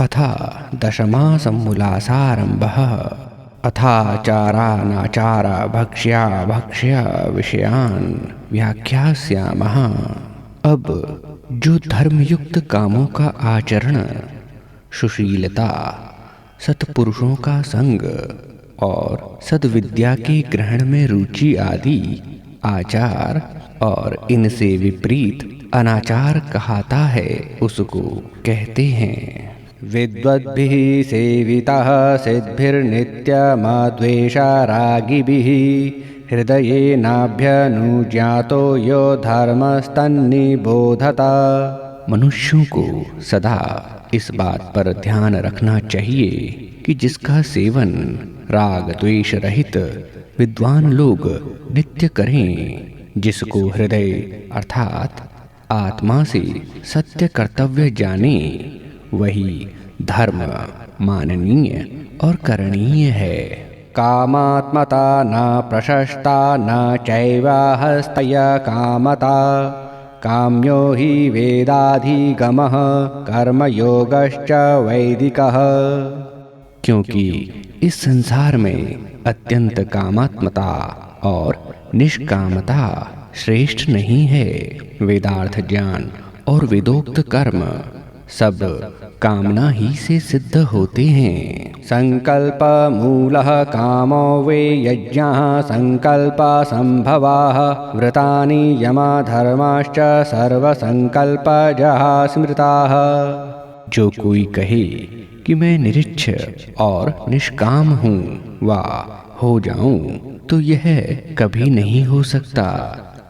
अथा दशमासमुल्लासारम्भः अथाचारानाचारा भक्ष्या भक्ष्य विषयान् व्याख्यास्यामः। अब जो धर्मयुक्त कामों का आचरण, सुशीलता, सत्पुरुषों का संग और सद्विद्या के ग्रहण में रुचि आदि आचार और इनसे विपरीत अनाचार कहता है, उसको कहते हैं। विद्वद्भिः सेवितः सिद्धिर्नित्यमद्वेषा रागिभिः हृदयेनाभ्यनुज्ञातो यो धर्मस्तन्निबोधता। मनुष्यों को सदा इस बात पर ध्यान रखना चाहिए कि जिसका सेवन राग द्वेष रहित विद्वान लोग नित्य करें, जिसको हृदय अर्थात आत्मा से सत्य कर्तव्य जाने, वही धर्म माननीय और करणीय है। कामात्मता न प्रशस्ता न चैवा हस्तय कामता काम्यो हि वेदाधिगमः कर्मयोगश्च वैदिकः। क्योंकि इस संसार में अत्यंत कामात्मता और निष्कामता श्रेष्ठ नहीं है। वेदार्थ ज्ञान और वेदोक्त कर्म सब कामना ही से सिद्ध होते हैं। संकल्प मूलः कामो वे यज्ञः संकल्प संभवाः व्रतानि यमा धर्माश्च सर्व संकल्पजः स्मृताः। जो कोई कहे कि मैं निरिच्छ और निष्काम हूँ वा हो जाऊं, तो यह कभी नहीं हो सकता,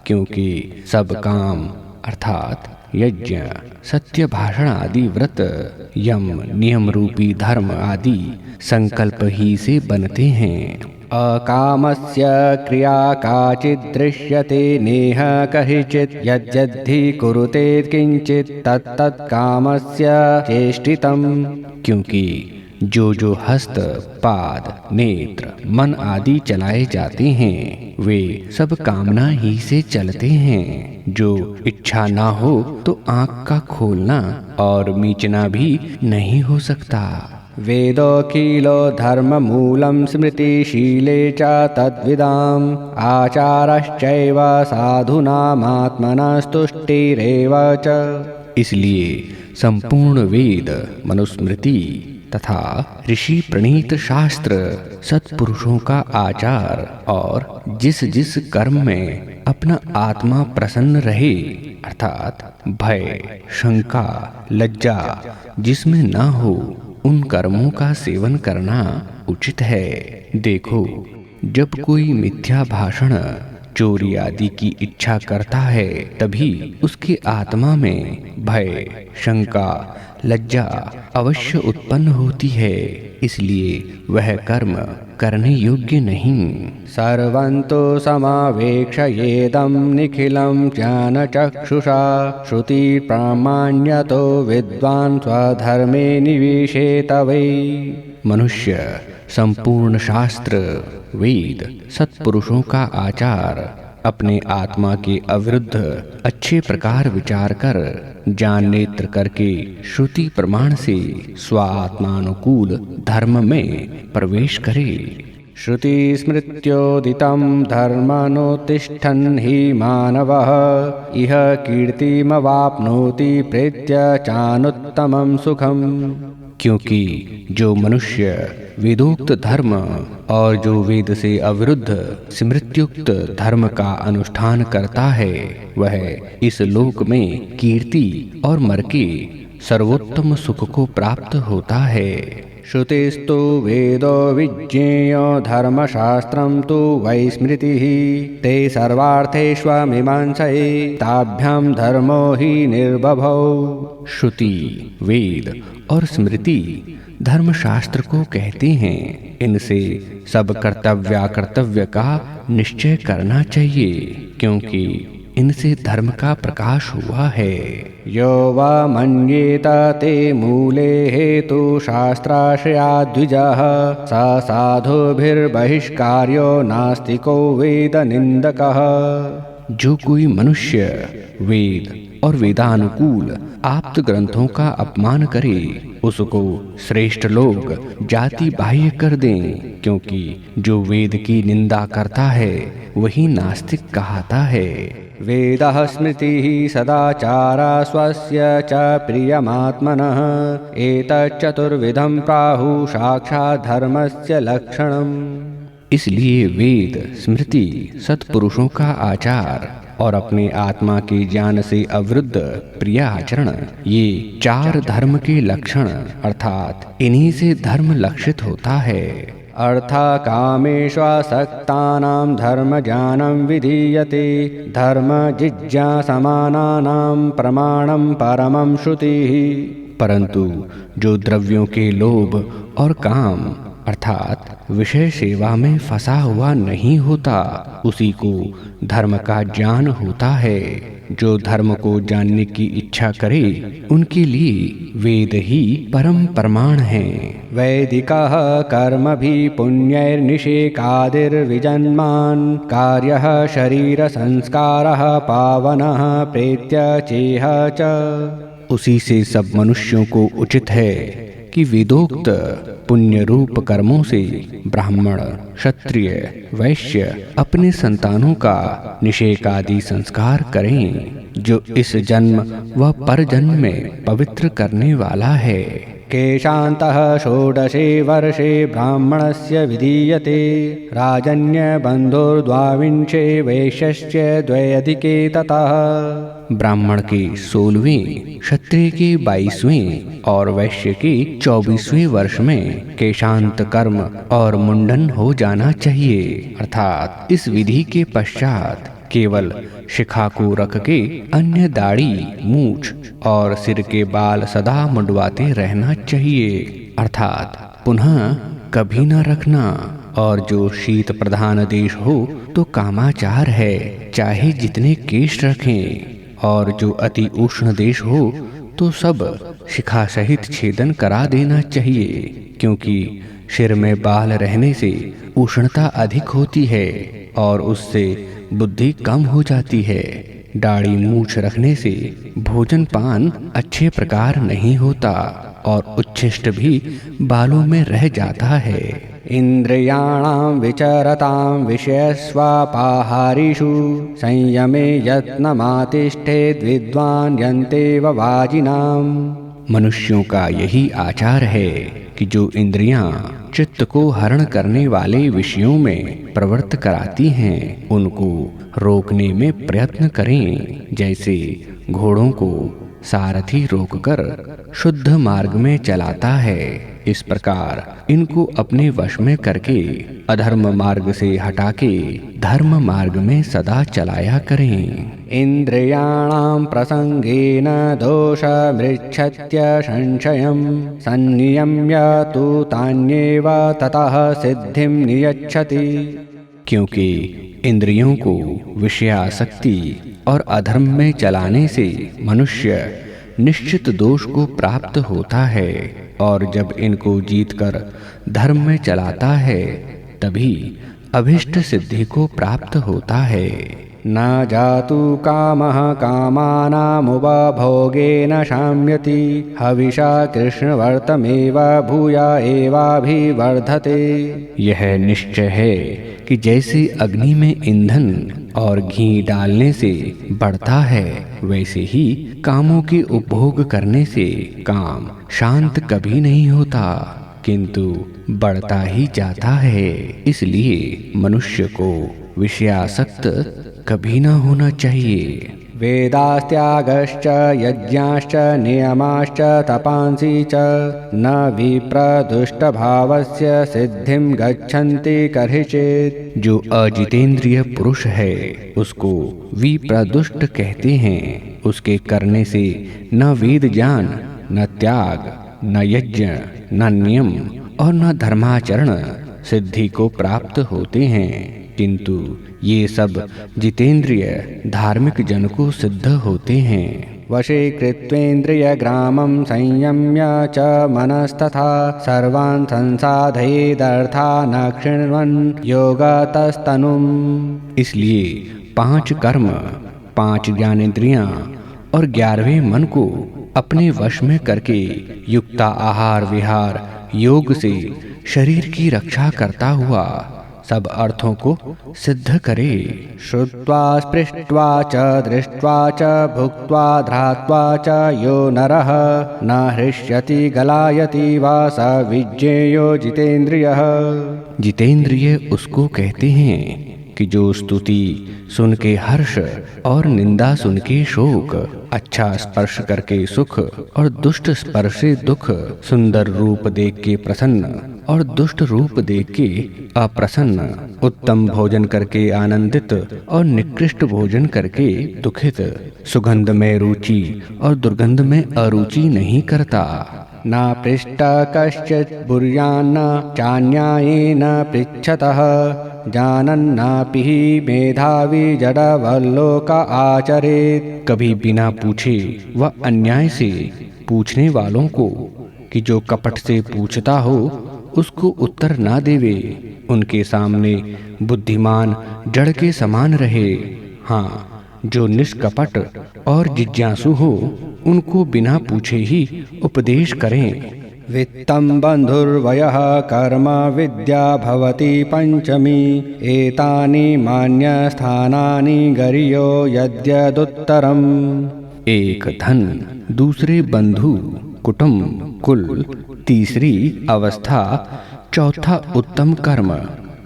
क्योंकि सब काम अर्थात यज्ञ, सत्य भाषण आदि व्रत, यम नियम रूपी धर्म आदि संकल्प ही से बनते हैं। अकामस्य क्रिया काचित् दृश्यते नेह कहिचित् यद्यद्धि कुरुते किंचित् तत्तत् कामस्य चेष्टितम्। क्योंकि जो हस्त, पाद, नेत्र, मन आदि चलाए जाते हैं, वे सब कामना ही से चलते हैं। जो इच्छा ना हो तो आँख का खोलना और मीचना भी नहीं हो सकता। वेदोऽखिलो धर्म मूलं स्मृतिशीले च तद्विदाम् आचारश्चैव साधूनामात्मनस्तुष्टिरेव च। इसलिए संपूर्ण वेद, मनुस्मृति तथा ऋषि प्रणीत शास्त्र सत्पुरुषों का आचार और जिस जिस कर्म में अपना आत्मा प्रसन्न रहे अर्थात भय, शंका, लज्जा जिसमें ना हो, उन कर्मों का सेवन करना उचित है। देखो, जब कोई मिथ्या भाषण, चोरी आदि की इच्छा करता है, तभी उसके आत्मा में भय, शंका, लज्जा अवश्य उत्पन्न होती है। इसलिए वह कर्म करने योग्य नहीं। सर्वंतो समावेक्षयेदं निखिलं ज्ञानचक्षुषा श्रुति प्रामाण्यतो विद्वान् स्वधर्मे निविशेत वै। मनुष्य संपूर्ण शास्त्र, वेद, सत्पुरुषों का आचार अपने आत्मा के अविरुद्ध अच्छे प्रकार विचार कर, ज्ञान नेत्र करके श्रुति प्रमाण से स्वात्मानुकूल धर्म में प्रवेश करे। श्रुति स्मृत्योदितं धर्मनोत्तिष्ठन् हि मानवः इह कीर्तिमवाप्नोति प्रेत्य चानुत्तमं सुखम्। क्योंकि जो मनुष्य वेदोक्त धर्म और जो वेद से अविरुद्ध स्मृत्युक्त धर्म का अनुष्ठान करता है, वह इस लोक में कीर्ति और मरके सर्वोत्तम सुख को प्राप्त होता है। श्रुतिस्तु वेदो विज्ञेयो धर्मशास्त्रं तु वै स्मृतिः ते सर्वार्थेष्वमीमांसये ताभ्यां धर्मो हि निर्बभौ। श्रुति, वेद और स्मृति धर्मशास्त्र को कहते हैं। इनसे सब कर्तव्याकर्तव्य का निश्चय करना चाहिए, क्योंकि इनसे धर्म का प्रकाश हुआ है। यो वा मन्येत ते मूले हेतु शास्त्राश्रयाद्विजः स साधुभिर्बहिष्कार्यो नास्तिको वेद निंदकः। जो कोई मनुष्य वेद, और वेदानुकूल आप्त ग्रंथों का अपमान करे, उसको श्रेष्ठ लोग जाति बाह्य कर दें, क्योंकि जो वेद की निंदा करता है वही नास्तिक कहता है। वेदः स्मृतिः सदाचारा स्वस्य च प्रियमात्मनः एतच्चतुर्विधं प्राहुः साक्षात् धर्मस्य लक्षणम्। इसलिए वेद, स्मृति, सत्पुरुषों का आचार और अपने आत्मा के ज्ञान से अवरुद्ध प्रिय आचरण, ये चार धर्म के लक्षण अर्थात इन्हीं से धर्म लक्षित होता है। अर्था कामेष्वासक्तानां धर्म ज्ञानं विधीयते धर्म जिज्ञासमानानां प्रमाणं परमं श्रुतिः। परंतु जो द्रव्यों के लोभ और काम अर्थात विषय सेवा में फंसा हुआ नहीं होता, उसी को धर्म का ज्ञान होता है। जो धर्म को जानने की इच्छा करे उनके लिए वेद ही परम प्रमाण है। वैदिकः कर्मभिः पुण्यैर्निषेकादिर्विजन्मान् कार्यः शरीर संस्कारः पावनः प्रेत्य चेह च। उसी से सब मनुष्यों को उचित है कि वेदोक्त पुण्य रूप कर्मों से ब्राह्मण, क्षत्रिय, वैश्य अपने संतानों का निषेकादि संस्कार करें, जो इस जन्म व परजन्म में पवित्र करने वाला है। केशान्तः षोडशे वर्षे ब्राह्मणस्य विधीयते राजन्यबन्धुर्द्वाविंशे वैश्यस्य द्व्यधिके ततः। ब्राह्मण के 16वें, क्षत्रिय के 22वें और वैश्य के 24वें वर्ष में केशांत कर्म और मुंडन हो जाना चाहिए, अर्थात इस विधि के पश्चात केवल शिखा को रख के अन्य दाढ़ी, मूछ और सिर के बाल सदा मुंडवाते रहना चाहिए, अर्थात पुनः कभी न रखना। और जो शीत प्रधान देश हो तो कामाचार है, चाहे जितने केश रखें। और जो अति उष्ण देश हो तो सब शिखा सहित छेदन करा देना चाहिए, क्योंकि सिर में बाल रहने से उष्णता अधिक होती है और उससे बुद्धि कम हो जाती है। दाढ़ी मूछ रखने से भोजन पान अच्छे प्रकार नहीं होता और उच्छिष्ट भी बालों में रह जाता है। इंद्रियाणां विचरतां विषयस्वापाहारिषु संयमे यत्नमातिष्ठेद् विद्वान् यन्तेव वाजिनाम्। मनुष्यों का यही आचार है कि जो इंद्रियां चित्त को हरण करने वाले विषयों में प्रवृत्त कराती हैं, उनको रोकने में प्रयत्न करें, जैसे घोड़ों को सारथी रोककर शुद्ध मार्ग में चलाता है। इस प्रकार इनको अपने वश में करके अधर्म मार्ग से हटा के धर्म मार्ग में सदा चलाया करें। इंद्रियाणां प्रसंगेन दोष मृच्छत्य संशयं संनियम्य तु तान्येव ततः सिद्धिं नियच्छति। क्योंकि इंद्रियों को विषयासक्ति और अधर्म में चलाने से मनुष्य निश्चित दोष को प्राप्त होता है, और जब इनको जीतकर धर्म में चलाता है तभी अभिष्ट सिद्धि को प्राप्त होता है। न जातु कामः कामानामुपभोगेन शाम्यति हविषा कृष्णवर्तमेव भूया एवाभिवर्धते। यह निश्चय है कि जैसे अग्नि में ईंधन और घी डालने से बढ़ता है, वैसे ही कामों के उपभोग करने से काम शांत कभी नहीं होता, किंतु बढ़ता ही जाता है। इसलिए मनुष्य को विषयासक्त कभी न होना चाहिए। वेदास्त्यागश्च यज्ञाश्च नियमाश्च तपांसि च न विप्रदुष्टभावस्य सिद्धिं गच्छन्ति कर्हिचित्। जो अजितेंद्रिय पुरुष है उसको विप्रदुष्ट कहते हैं। उसके करने से न वेद ज्ञान, न त्याग, न यज्ञ, न नियम और न धर्माचरण सिद्धि को प्राप्त होते हैं, किंतु ये सब जितेंद्रिय धार्मिक जन को सिद्ध होते हैं। वशे कृत्वेन्द्रिय ग्रामं संयम्य च मनस्तथा सर्वान् संसाधयेदर्थान् न क्षिण्वन् योगतस्तनुम्। इसलिए 5 कर्म, 5 ज्ञानेन्द्रियां और 11वें मन को अपने वश में करके युक्ता आहार विहार योग से शरीर की रक्षा करता हुआ सब अर्थों को सिद्ध करे। श्रुत्वा स्पृष्ट्वा च दृष्ट्वा च भुक्त्वा ध्रात्वा च यो नरः न हृष्यति गलायति वा स विज्ञेयो जितेन्द्रियः। जितेंद्रिय उसको कहते हैं कि जो स्तुति सुन के हर्ष और निंदा सुन के शोक, अच्छा स्पर्श करके सुख और दुष्ट स्पर्श से दुख, सुंदर रूप देख के प्रसन्न और दुष्ट रूप देख के अप्रसन्न, उत्तम भोजन करके आनंदित और निकृष्ट भोजन करके दुखित, सुगंध में रुचि और दुर्गंध में अरुचि नहीं करता। न पृष्ट कश्चित् बुर्यान्न चान्यायेन पृच्छतः जानन्नापि मेधावी जडवल्लोक आचरेत्। कभी बिना पूछे व अन्याय से पूछने वालों को कि जो कपट से पूछता हो उसको उत्तर ना देवे, उनके सामने बुद्धिमान जड़ के समान रहे। हाँ, जो निष्कपट और जिज्ञासु हो उनको बिना पूछे ही उपदेश करें। वित्तं बन्धुर्वयः कर्म विद्या भवति पंचमी एतानि मान्यस्थानानि गरियो यद्यदुत्तरम्। एक धन, दूसरे बंधु कुटुंब कुल, तीसरी अवस्था, चौथा उत्तम कर्म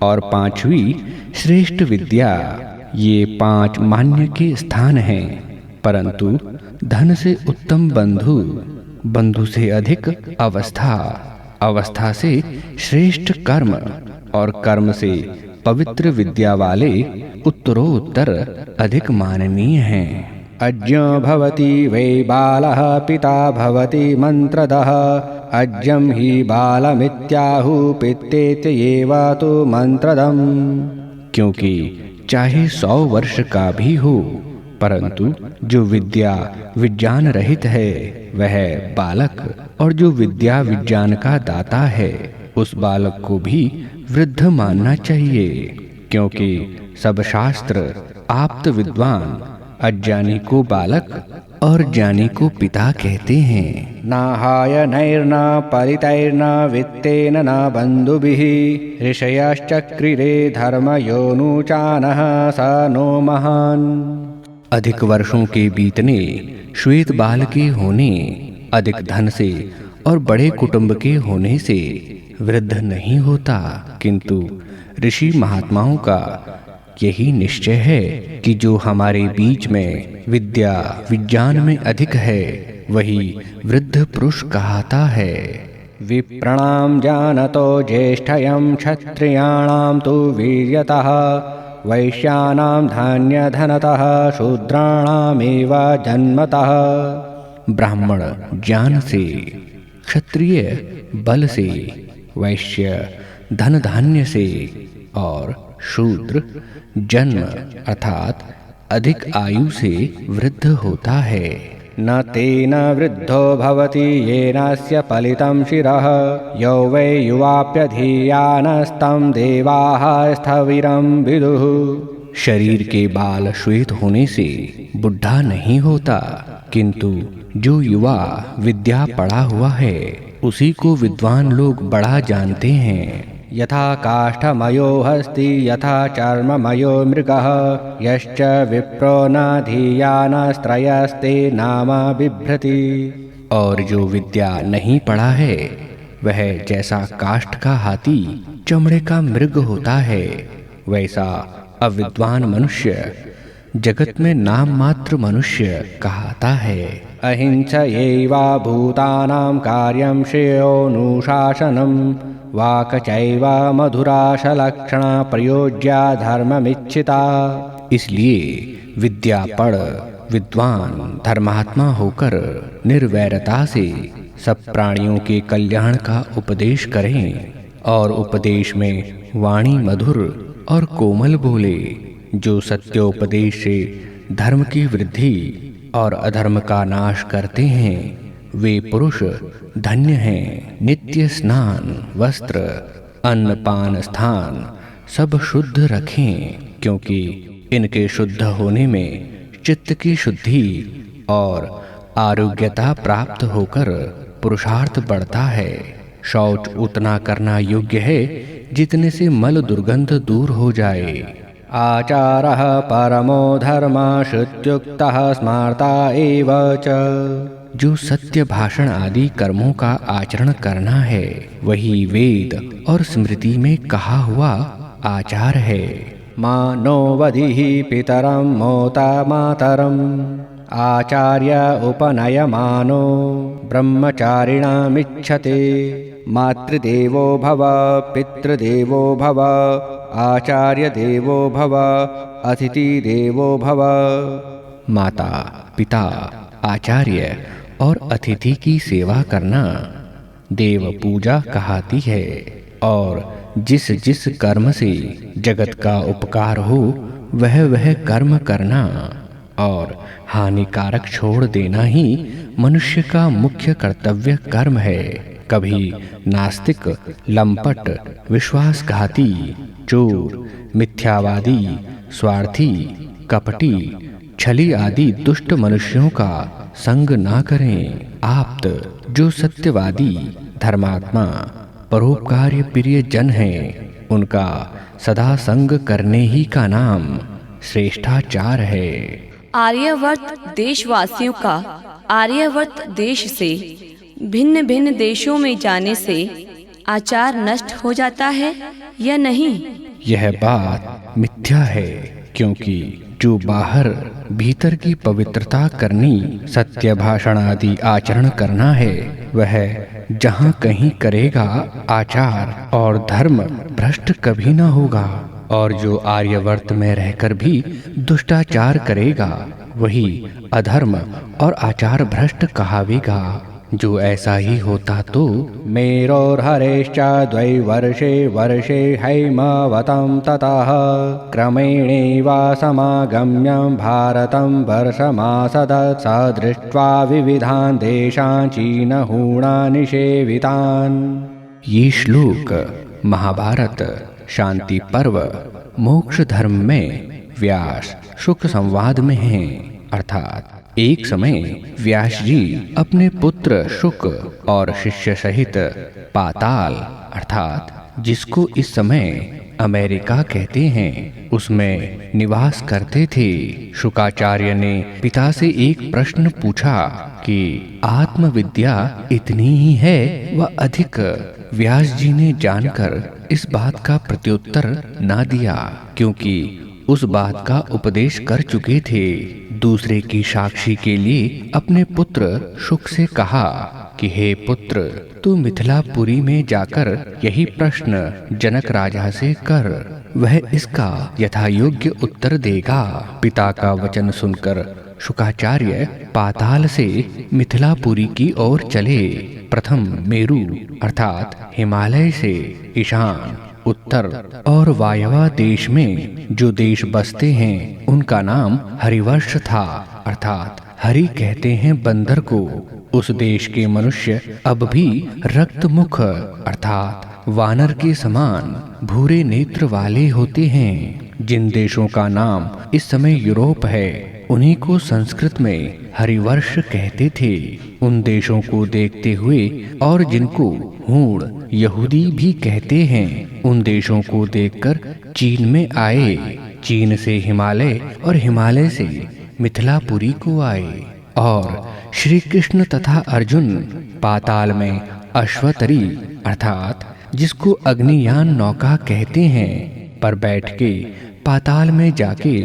और पांचवी श्रेष्ठ विद्या, ये 5 मान्य के स्थान हैं। परंतु धन से उत्तम बंधु, बंधु से अधिक अवस्था, अवस्था से श्रेष्ठ कर्म और कर्म से पवित्र विद्या वाले उत्तरोत्तर अधिक माननीय हैं। अज्ञो भवति वै बालः पिता भवति मंत्रदः अज्ञं हि बालमित्याहुः पित्तेत्येव तु मंत्रदम्। क्योंकि चाहे 100 वर्ष का भी हो, परंतु जो विद्या विज्ञान रहित है वह बालक, और जो विद्या विज्ञान का दाता है उस बालक को भी वृद्ध मानना चाहिए। क्योंकि सब शास्त्र आप्त विद्वान अज्ञानी को बालक और ज्ञानी को पिता कहते हैं। नाहाय नैर्न परितैर्न वित्तेन न बन्धुभिः ऋषयश्चक्रिरे धर्मयोनुचानः स नो महान्। अधिक वर्षों के बीतने, श्वेत बाल के होने, अधिक धन से और बड़े कुटुंब के होने से वृद्ध नहीं होता, किंतु ऋषि महात्माओं का यही निश्चय है कि जो हमारे बीच में विद्या विज्ञान में अधिक है वही वृद्ध पुरुष कहता है। विप्रणाम जानतो ज्येष्ठयं क्षत्रियाणां तु वीर्यतः वैश्यानां धान्यधनतः शूद्राणामेव जन्मतः। ब्राह्मण ज्ञान से, क्षत्रिय बल से, वैश्य धन धान्य से और शूद्र जन्म अर्थात अधिक आयु से वृद्ध होता है। न तेन वृद्धो भवति येनस्य पलितं शिरः यो वै युवाप्यधीयानस्तं देवाः स्थविरं विदुः। शरीर के बाल श्वेत होने से बुढ़ा नहीं होता, किंतु जो युवा विद्या पढ़ा हुआ है उसी को विद्वान लोग बड़ा जानते हैं। यथा काष्ठमयो हस्ति यथा चर्ममयो मृगः यश्च विप्रो न धीयानस्त्रयस्ते नाम बिभ्रति। और जो विद्या नहीं पढ़ा है वह जैसा काष्ठ का हाथी चमड़े का मृग होता है, वैसा अविद्वान मनुष्य जगत में नाम मात्र मनुष्य कहता है। अहिंसयैव भूतानां कार्यं श्रेयोनुशासनं वाक् चैव मधुराशलक्षणा प्रयोज्या धर्ममिच्छिता। इसलिए विद्या पढ़ विद्वान धर्मात्मा होकर निर्वैरता से सब प्राणियों के कल्याण का उपदेश करें और उपदेश में वाणी मधुर और कोमल बोले। जो सत्योपदेश से धर्म की वृद्धि और अधर्म का नाश करते हैं वे पुरुष धन्य हैं। नित्य स्नान, वस्त्र, अन्न पान स्थान सब शुद्ध रखें, क्योंकि इनके शुद्ध होने में चित्त की शुद्धि और आरोग्यता प्राप्त होकर पुरुषार्थ बढ़ता है। शौच उतना करना योग्य है जितने से मल दुर्गंध दूर हो जाए। आचारः परमो धर्मः श्रुत्युक्तः स्मार्ता एव च। जो सत्य भाषण आदि कर्मों का आचरण करना है वही वेद और स्मृति में कहा हुआ आचार है। मानो वधिः पितरं मोता मातरम् आचार्य उपनयमानो ब्रह्मचारिणामिच्छते। मातृदेवो भव पितृदेवो भव आचार्य देवो भव अतिथि देवो भव। माता, पिता, आचार्य और अतिथि की सेवा करना देव पूजा कहलाती है। और जिस जिस कर्म से जगत का उपकार हो वह कर्म करना और हानिकारक छोड़ देना ही मनुष्य का मुख्य कर्तव्य कर्म है। कभी नास्तिक, लंपट, विश्वासघाती, चोर, मिथ्यावादी, स्वार्थी, कपटी, छली आदि दुष्ट मनुष्यों का संग ना करें। आप्त, जो सत्यवादी, धर्मात्मा, परोपकार्य प्रिय जन हैं, उनका सदा संग करने ही का नाम श्रेष्ठाचार है। आर्यावर्त देशवासियों का आर्यावर्त देश से भिन्न भिन्न देशों में जाने से आचार नष्ट हो जाता है या नहीं? यह बात मिथ्या है, क्योंकि जो बाहर भीतर की पवित्रता करनी, सत्य भाषण आदि आचरण करना है, वह जहाँ कहीं करेगा आचार और धर्म भ्रष्ट कभी न होगा। और जो आर्यवर्त में रहकर भी दुष्टाचार करेगा वही अधर्म और आचार भ्रष्ट कहावेगा। जो ऐसा ही होता तो मेरोर्हरेश्च द्वैवर्षे वर्षे हैमवतं ततः क्रमेणैव समागम्यं भारतं वर्षमासदत् स दृष्ट्वा विविधान् देशान् चीनहूणानि सेवितान्। ये श्लोक महाभारत शांति पर्व मोक्ष धर्म में व्यास शुक संवाद में हैं। अर्थात एक समय व्यास जी अपने पुत्र शुक और शिष्य सहित पाताल अर्थात जिसको इस समय अमेरिका कहते हैं उसमें निवास करते थे। शुकाचार्य ने पिता से एक प्रश्न पूछा कि आत्मविद्या इतनी ही है व अधिक? व्यास जी ने जानकर इस बात का प्रत्युत्तर ना दिया, क्योंकि उस बात का उपदेश कर चुके थे। दूसरे की साक्षी के लिए अपने पुत्र शुक से कहा कि हे पुत्र, तू मिथिलापुरी में जाकर यही प्रश्न जनक राजा से कर, वह इसका यथायोग्य उत्तर देगा। पिता का वचन सुनकर शुकाचार्य पाताल से मिथिलापुरी की ओर चले। प्रथम मेरु अर्थात हिमालय से ईशान, उत्तर और वायव्य देश में जो देश बसते हैं उनका नाम हरिवर्ष था, अर्थात हरि कहते हैं बंदर को। उस देश के मनुष्य अब भी रक्तमुख अर्थात वानर के समान भूरे नेत्र वाले होते हैं। जिन देशों का नाम इस समय यूरोप है उन्हीं को संस्कृत में हरिवर्ष कहते थे। उन देशों को देखते हुए और जिनको हूण यहूदी भी कहते हैं, उन देशों को देखकर चीन में आए। चीन से हिमालय और हिमालय से मिथिलापुरी को आए। और श्री कृष्ण तथा अर्जुन पाताल में अश्वतरी अर्थात जिसको अग्नियान नौका कहते हैं पर बैठ के पाताल में जाके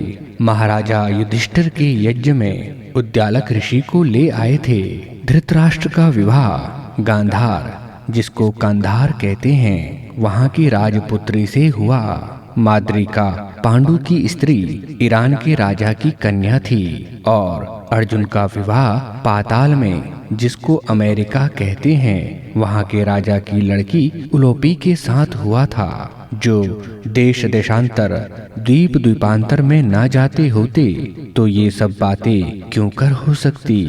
महाराजा युधिष्ठिर के यज्ञ में उद्यालक ऋषि को ले आए थे। धृतराष्ट्र का विवाह गांधार जिसको कंधार कहते हैं वहां की राजपुत्री से हुआ। माद्रिका पांडु की स्त्री ईरान के राजा की कन्या थी। और अर्जुन का विवाह पाताल में जिसको अमेरिका कहते हैं वहां के राजा की लड़की उलोपी के साथ हुआ था। जो देश देशांतर द्वीप द्वीपांतर में ना जाते होते तो ये सब बातें क्यों कर हो सकती।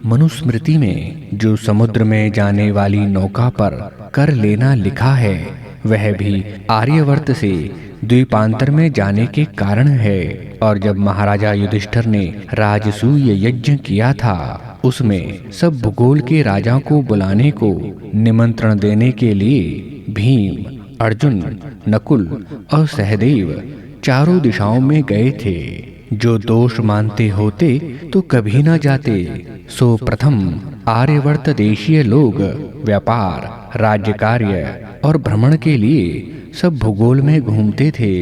मनुस्मृति में जो समुद्र में जाने वाली नौका पर कर लेना लिखा है वह भी आर्यवर्त से द्वीपांतर में जाने के कारण है। और जब महाराजा युधिष्ठिर ने राजसूय यज्ञ किया था, उसमें सब भूगोल के राजाओं को बुलाने को निमंत्रण देने के लिए भीम, अर्जुन, नकुल और सहदेव चारों दिशाओं में गए थे। जो दोष मानते होते तो कभी न जाते। सो प्रथम आर्यवर्त देशीय लोग व्यापार, राज्य कार्य और भ्रमण के लिए सब भूगोल में घूमते थे।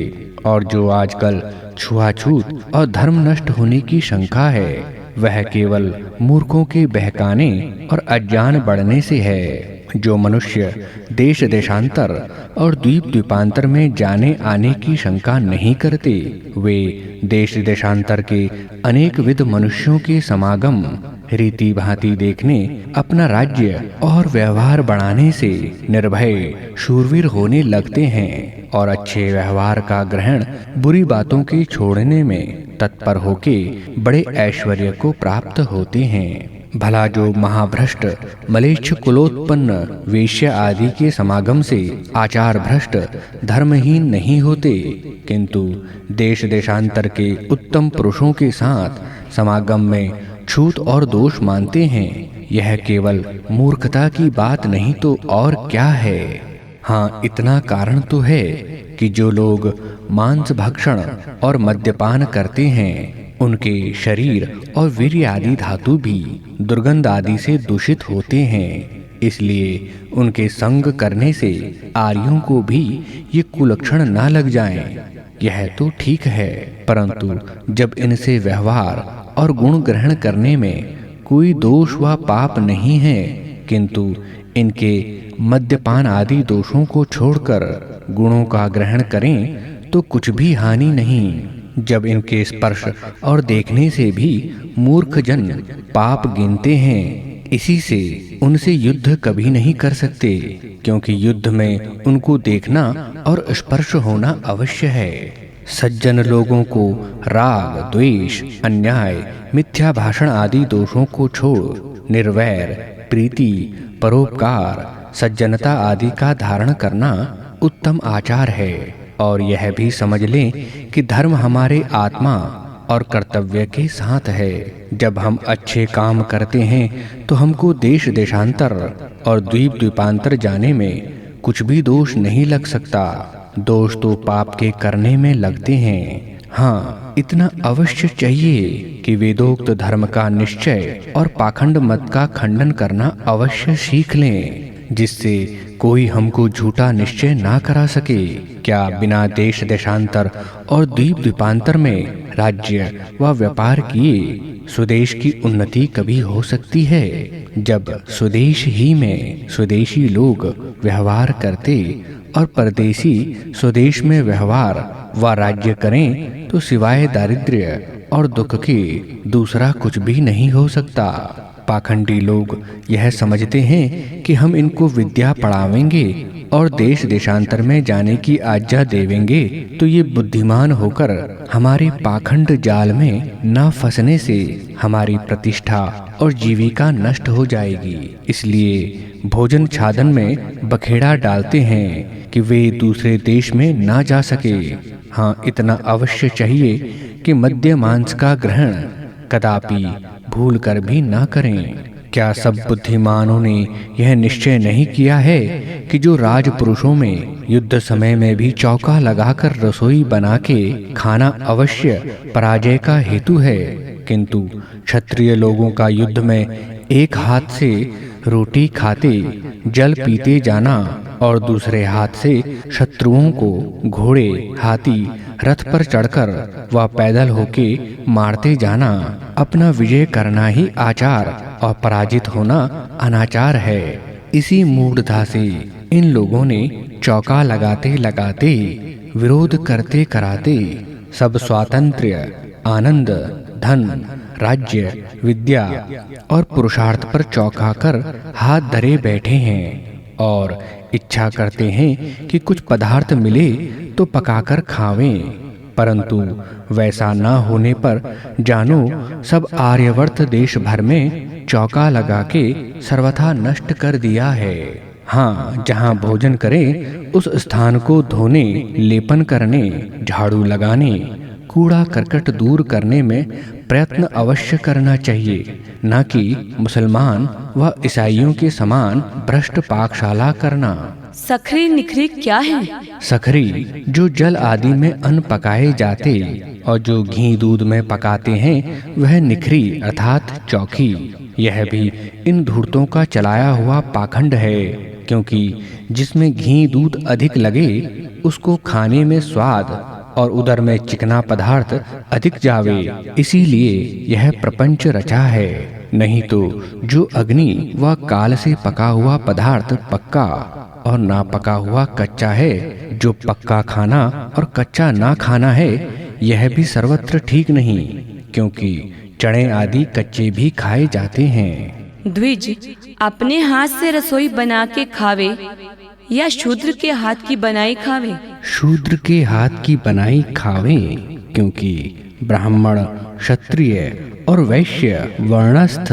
और जो आजकल छुआछूत और धर्म नष्ट होने की शंका है, वह केवल मूर्खों के बहकाने और अज्ञान बढ़ने से है। जो मनुष्य देश देशांतर और द्वीप द्वीपांतर में जाने आने की शंका नहीं करते, वे देश देशांतर के अनेक विध मनुष्यों के समागम रीति भांति देखने, अपना राज्य और व्यवहार बढ़ाने से निर्भय शूरवीर होने लगते हैं और अच्छे व्यवहार का ग्रहण बुरी बातों के छोड़ने में तत्पर होके बड़े ऐश्वर्य को प्राप्त होते हैं। भला जो महाभ्रष्ट मलेच्छ कुलोत्पन्न वेश्य आदि के समागम से आचार भ्रष्ट धर्महीन नहीं होते, किंतु देश देशांतर के उत्तम पुरुषों के साथ समागम में छूत और दोष मानते हैं, यह केवल मूर्खता की बात नहीं तो और क्या है। हाँ, इतना कारण तो है कि जो लोग मांस भक्षण और मद्यपान करते हैं, उनके शरीर और वीर्य आदि धातु भी दुर्गंध आदि से दूषित होते हैं। इसलिए उनके संग करने से आर्यों को भी ये कुलक्षण ना लग जाएं। यह तो ठीक है, परंतु जब इनसे व्यवहार और गुण ग्रहण करने में कोई दोष व पाप नहीं है, किंतु इनके मद्यपान आदि दोषों को छोड़कर गुणों का ग्रहण करें तो कुछ भी हानि नहीं। जब इनके स्पर्श और देखने से भी मूर्ख जन पाप गिनते हैं, इसी से उनसे युद्ध कभी नहीं कर सकते, क्योंकि युद्ध में उनको देखना और स्पर्श होना अवश्य है। सज्जन लोगों को राग, द्वेष, अन्याय, मिथ्या भाषण आदि दोषों को छोड़ निर्वैर, प्रीति, परोपकार, सज्जनता आदि का धारण करना उत्तम आचार है। और यह भी समझ लें कि धर्म हमारे आत्मा और कर्तव्य के साथ है। जब हम अच्छे काम करते हैं तो हमको देश देशांतर और द्वीप द्वीपांतर जाने में कुछ भी दोष नहीं लग सकता। दोष तो पाप के करने में लगते हैं। हाँ, इतना अवश्य चाहिए कि वेदोक्त धर्म का निश्चय और पाखंड मत का खंडन करना अवश्य सीख लें, जिससे कोई हमको झूठा निश्चय ना करा सके। क्या बिना देश देशांतर और द्वीप द्वीपांतर में राज्य व व्यापार किए स्वदेश की उन्नति कभी हो सकती है? जब स्वदेश ही में स्वदेशी लोग व्यवहार करते और परदेशी स्वदेश में व्यवहार व राज्य करें तो सिवाय दारिद्र्य और दुख के दूसरा कुछ भी नहीं हो सकता। पाखंडी लोग यह समझते हैं कि हम इनको विद्या पढ़ावेंगे और देश देशांतर में जाने की आज्ञा देवेंगे तो ये बुद्धिमान होकर हमारे पाखंड जाल में न फंसने से हमारी प्रतिष्ठा और जीविका नष्ट हो जाएगी। इसलिए भोजन छादन में बखेड़ा डालते हैं कि वे दूसरे देश में ना जा सके। हाँ, इतना अवश्य चाहिए कि मद्य मांस का ग्रहण कदापि भूल कर भी ना करें। क्या सब बुद्धिमानों ने यह निश्चय नहीं किया है कि जो राजपुरुषों में युद्ध समय में भी चौका लगाकर रसोई बना के खाना अवश्य पराजय का हेतु है, किंतु क्षत्रिय लोगों का युद्ध में एक हाथ से रोटी खाते जल पीते जाना और दूसरे हाथ से शत्रुओं को घोड़े, हाथी, रथ पर चढ़कर व पैदल होके मारते जाना, अपना विजय करना ही आचार और पराजित होना अनाचार है। इसी मूढ़ता से इन लोगों ने चौका लगाते लगाते, विरोध करते कराते सब स्वातंत्र्य, आनंद, धन, राज्य, विद्या और पुरुषार्थ पर चौका कर हाथ धरे बैठे हैं और इच्छा करते हैं कि कुछ पदार्थ मिले तो पकाकर खावें, परंतु वैसा न होने पर जानो सब आर्यवर्त देश भर में चौका लगा के सर्वथा नष्ट कर दिया है। हाँ, जहाँ भोजन करें उस स्थान को धोने, लेपन करने, झाड़ू लगाने, कूड़ा करकट दूर करने में प्रयत्न अवश्य करना चाहिए, न कि मुसलमान व ईसाइयों के समान भ्रष्ट पाकशाला करना। सखरी निखरी क्या है? सखरी जो जल आदि में अन्न पकाए जाते और जो घी दूध में पकाते हैं वह निखरी अर्थात चौकी। यह भी इन धूर्तों का चलाया हुआ पाखंड है, क्योंकि जिसमें घी दूध अधिक लगे उसको खाने में स्वाद और उदर में चिकना पदार्थ अधिक जावे, इसीलिए यह प्रपंच रचा है। नहीं तो जो अग्नि व काल से पका हुआ पदार्थ पक्का और ना पका हुआ कच्चा है, जो पक्का खाना और कच्चा ना खाना है, यह भी सर्वत्र ठीक नहीं, क्योंकि चने आदि कच्चे भी खाए जाते हैं। द्विज अपने हाथ से रसोई बना के खावे या शूद्र के हाथ की बनाई खावे? शूद्र के हाथ की बनाई खावे, क्योंकि ब्राह्मण, क्षत्रिय और वैश्य वर्णस्थ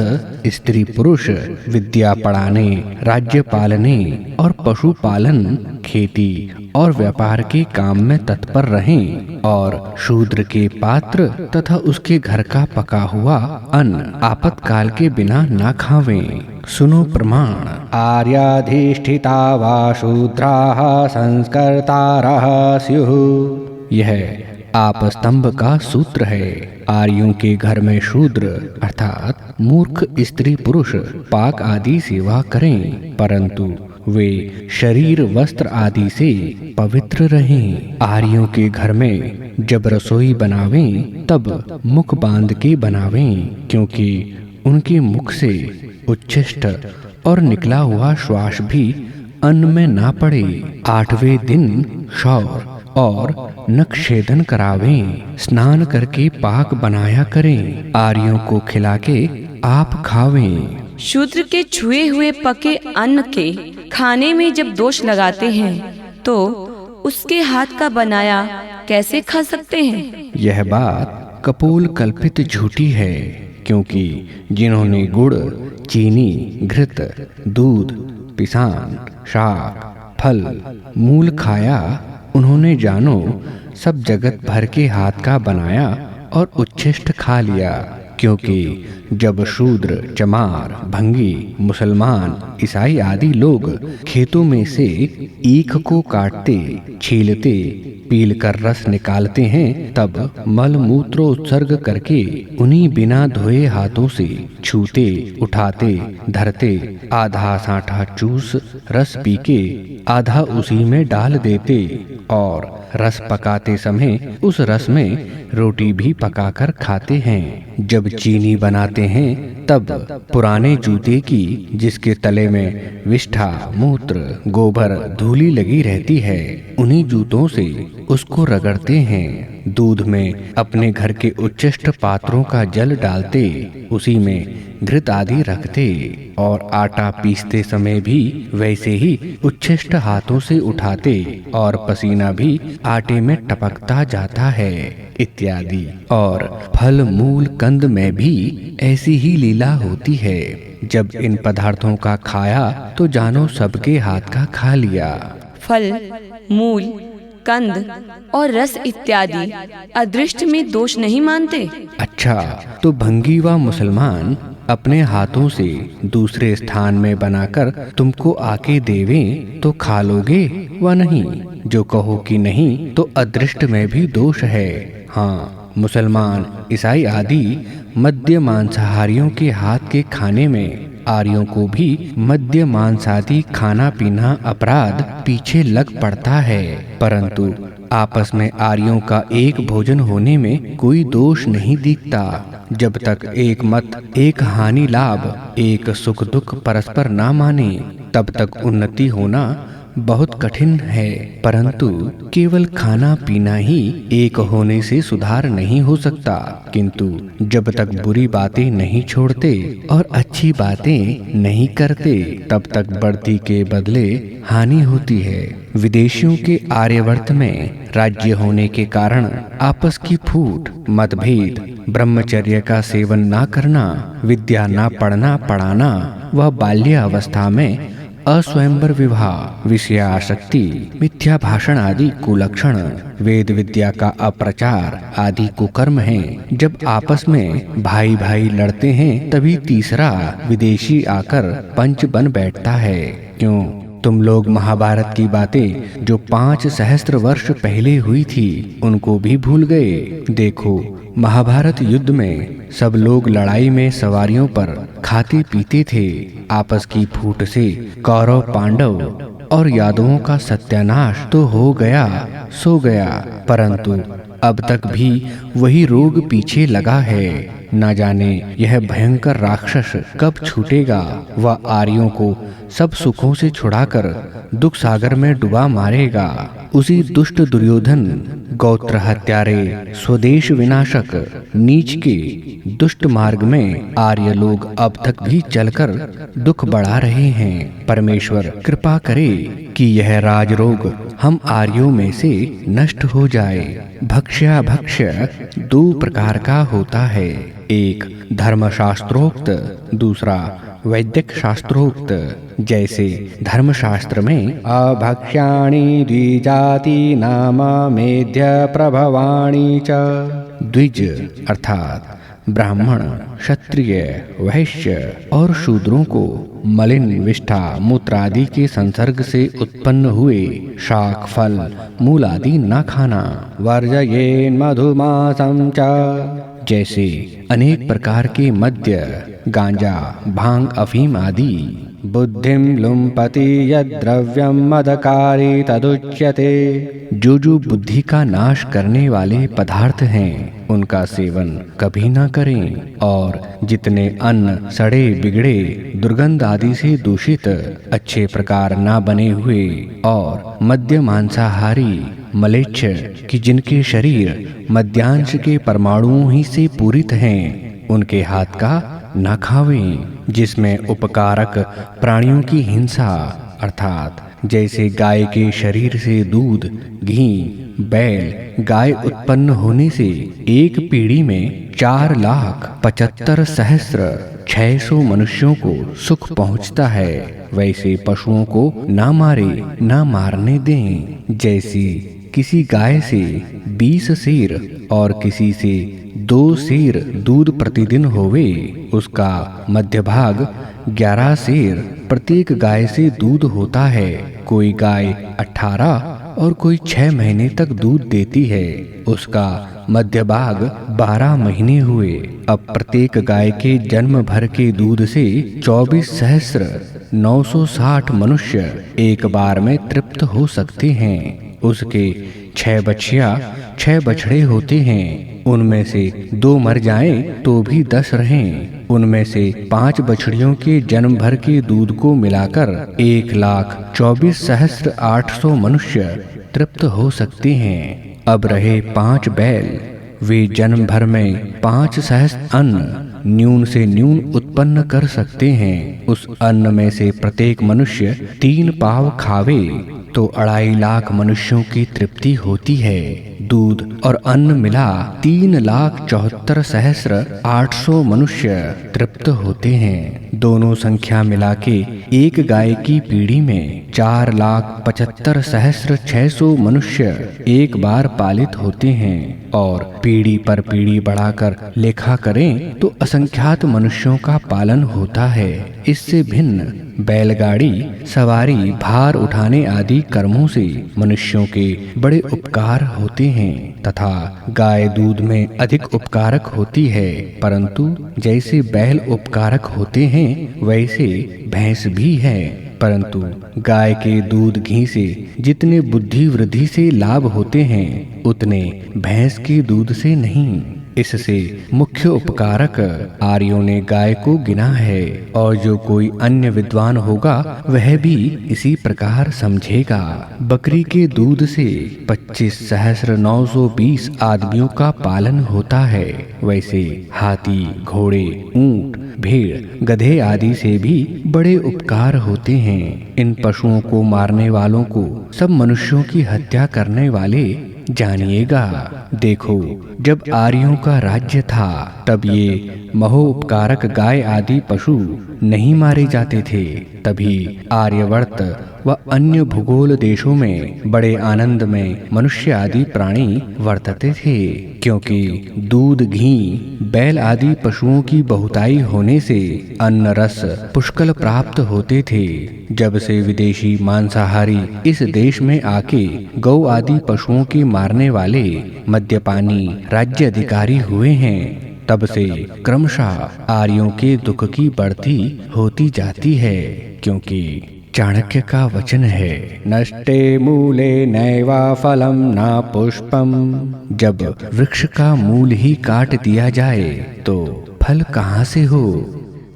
स्त्री पुरुष विद्या पढ़ाने, राज्य पालने और पशुपालन, खेती और व्यापार के काम में तत्पर रहें, और शूद्र के पात्र तथा उसके घर का पका हुआ अन्न आपातकाल के बिना ना खावें। सुनो प्रमाण। आर्याधिष्ठिता वा शूद्राः संस्कर्तारः स्युः। यह आपस्तंभ का सूत्र है। आर्यों के घर में शूद्र अर्थात मूर्ख स्त्री पुरुष पाक आदि सेवा करें, परंतु वे शरीर वस्त्र आदि से पवित्र रहें। आर्यों के घर में जब रसोई बनावें तब मुख बांध के बनावें, क्योंकि उनके मुख से उच्छिष्ट और निकला हुआ श्वास भी अन्न में ना पड़े। 8वें दिन शौर और नखछेदन करावें। स्नान करके पाक बनाया करें। आर्यों को खिला के आप खावें। शूद्र के छुए हुए पके अन्न के खाने में जब दोष लगाते हैं तो उसके हाथ का बनाया कैसे खा सकते हैं? यह बात कपोल कल्पित झूठी है, क्योंकि जिन्होंने गुड़, चीनी, घृत, दूध, पिसान, शाक, फल, मूल खाया, उन्होंने जानो सब जगत भर के हाथ का बनाया और उच्छिष्ट खा लिया। क्योंकि जब शूद्र, चमार, भंगी, मुसलमान, ईसाई आदि लोग खेतों में से ईख को काटते, छीलते, पील कर रस निकालते हैं, तब मल मूत्र उत्सर्ग करके उन्हीं बिना धोए हाथों से छूते, उठाते, धरते, आधा साँठा चूस रस पी के आधा उसी में डाल देते, और रस पकाते समय उस रस में रोटी भी पकाकर खाते हैं। जब चीनी बनाते हैं तब पुराने जूते की, जिसके तले में विष्ठा, मूत्र, गोबर, धूली लगी रहती है, उन्हीं जूतों से उसको रगड़ते हैं। दूध में अपने घर के उच्छिष्ट पात्रों का जल डालते, उसी में घृत आदि रखते, और आटा पीसते समय भी वैसे ही उच्छिष्ट हाथों से उठाते, और पसीना भी आटे में टपकता जाता है, इत्यादि। और फल, मूल, कंद में भी ऐसी ही लीला होती है। जब इन पदार्थों का खाया तो जानो सबके हाथ का खा लिया। फल, मूल, कंद और रस इत्यादि अदृष्ट में दोष नहीं मानते? अच्छा, तो भंगी व मुसलमान अपने हाथों से दूसरे स्थान में बनाकर तुमको आके देवें तो खा लोगे व नहीं? जो कहो कि नहीं तो अदृष्ट में भी दोष है। हाँ, मुसलमान, ईसाई आदि मद्य मांसाहारियों के हाथ के खाने में आर्यों को भी मद्य मांसादि खाना पीना अपराध पीछे लग पड़ता है, परंतु आपस में आर्यों का एक भोजन होने में कोई दोष नहीं दिखता। जब तक एक मत, एक हानि लाभ, एक सुख दुख परस्पर ना माने, तब तक उन्नति होना बहुत कठिन है। परंतु केवल खाना पीना ही एक होने से सुधार नहीं हो सकता, किंतु जब तक बुरी बातें नहीं छोड़ते और अच्छी बातें नहीं करते, तब तक बढ़ती के बदले हानि होती है। विदेशियों के आर्यवर्त में राज्य होने के कारण आपस की फूट, मतभेद, ब्रह्मचर्य का सेवन ना करना, विद्या ना पढ़ना पढ़ाना व बाल्यावस्था में अस्वयंवर विवाह, विषयासक्ति, मिथ्या भाषण आदि कुलक्षण, वेद विद्या का अप्रचार आदि कुकर्म हैं। जब आपस में भाई भाई लड़ते हैं तभी तीसरा विदेशी आकर पंच बन बैठता है। क्यों? तुम लोग महाभारत की बातें जो 5 सहस्त्र वर्ष पहले हुई थी उनको भी भूल गए। देखो, महाभारत युद्ध में सब लोग लड़ाई में सवारियों पर खाते पीते थे। आपस की फूट से कौरव पांडव और यादवों का सत्यानाश तो हो गया सो गया, परंतु अब तक भी वही रोग पीछे लगा है। न जाने यह भयंकर राक्षस कब छूटेगा। वह आर्यों को सब सुखों से छुड़ाकर दुख सागर में डुबा मारेगा। उसी दुष्ट दुर्योधन, गोत्र हत्यारे, स्वदेश विनाशक, नीच के दुष्ट मार्ग में आर्य लोग अब तक भी चलकर दुख बढ़ा रहे हैं। परमेश्वर कृपा करे कि यह राजरोग हम आर्यों में से नष्ट हो जाए। भक्ष्या भक्ष्य 2 प्रकार का होता है, एक धर्मशास्त्रोक्त, दूसरा वैदिक शास्त्रोक्त। जैसे धर्मशास्त्र में अभक्ष्याणि द्विजाति नाम मेध्य प्रभवाणि च, द्विज अर्थात ब्राह्मण, क्षत्रिय, वैश्य और शूद्रों को मलिन, विष्ठा, मूत्र आदि के संसर्ग से उत्पन्न हुए शाक, फल, मूल आदि न खाना। वर्जयेन् मधुमासं च, जैसे अनेक प्रकार के मद्य, गांजा, भांग, अफीम आदि। बुद्धिं लुम्पति यद्द्रव्यं मदकारी तदुच्यते, जो बुद्धि का नाश करने वाले पदार्थ हैं उनका सेवन कभी न करें। और जितने अन्न सड़े बिगड़े, दुर्गंध आदि से दूषित, अच्छे प्रकार न बने हुए और मद्य मांसाहारी, मलेच्छ कि जिनके शरीर मद्यांश के परमाणुओं ही से पूरित हैं, उनके हाथ का न खावें। जिसमें उपकारक प्राणियों की हिंसा अर्थात जैसे गाय के शरीर से दूध, घी, बैल, गाय उत्पन्न होने से एक पीढ़ी में 4,75,600 मनुष्यों को सुख पहुंचता है, वैसे पशुओं को ना मारे ना मारने दें। जैसी किसी गाय से 20 सेर और किसी से 2 सेर दूध प्रतिदिन होवे, उसका मध्य भाग 11 सेर प्रत्येक गाय से दूध होता है। कोई गाय 18 और कोई 6 महीने तक दूध देती है, उसका मध्य भाग 12 महीने हुए। अब प्रत्येक गाय के जन्म भर के दूध से 24,960 मनुष्य एक बार में तृप्त हो सकते हैं। उसके 6 बछिया 6 बछड़े होते हैं, उनमें से 2 मर जाएं तो भी 10 रहें। उनमें से 5 बछड़ियों के जन्म भर के दूध को मिलाकर 1,24,800 मनुष्य तृप्त हो सकते हैं। अब रहे 5 बैल, वे जन्म भर में 5 सहस्त्र अन्न न्यून से न्यून उत्पन्न कर सकते हैं। उस अन्न में से प्रत्येक मनुष्य 3 पाव खावे तो 2.5 लाख मनुष्यों की तृप्ति होती है। दूध और अन्न मिला 3,74,800 मनुष्य तृप्त होते हैं। दोनों संख्या मिला के एक गाय की पीढ़ी में 4,75,600 मनुष्य एक बार पालित होते हैं। और पीढ़ी पर पीढ़ी बढ़ाकर लेखा करें तो असंख्यात मनुष्यों का पालन होता है। इससे भिन्न बैलगाड़ी सवारी, भार उठाने आदि कर्मों से मनुष्यों के बड़े उपकार होते हैं तथा गाय दूध में अधिक उपकारक होती है। परंतु जैसे बैल उपकारक होते हैं वैसे भैंस भी है, परंतु गाय के दूध घी से जितने बुद्धि वृद्धि से लाभ होते हैं उतने भैंस के दूध से नहीं। इससे मुख्य उपकारक आर्यों ने गाय को गिना है और जो कोई अन्य विद्वान होगा वह भी इसी प्रकार समझेगा। बकरी के दूध से 25,920 आदमियों का पालन होता है, वैसे हाथी, घोड़े, ऊंट, भेड़, गधे आदि से भी बड़े उपकार होते हैं। इन पशुओं को मारने वालों को सब मनुष्यों की हत्या करने वाले जानिएगा। देखो, जब आर्यों का राज्य था तब ये महोपकारक गाय आदि पशु नहीं मारे जाते थे। तभी आर्यवर्त व अन्य भूगोल देशों में बड़े आनंद में मनुष्य आदि प्राणी वर्तते थे, क्योंकि दूध, घी, बैल आदि पशुओं की बहुताई होने से अन्न रस पुष्कल प्राप्त होते थे। जब से विदेशी मांसाहारी इस देश में आके गौ आदि पशुओं की मारने वाले मद्यपानी राज्य अधिकारी हुए हैं, तब से क्रमशः आर्यों के दुख की बढ़ती होती जाती है। क्योंकि चाणक्य का वचन है, नष्टे मूले नैवा फलम न पुष्पम। जब वृक्ष का मूल ही काट दिया जाए तो फल कहाँ से हो।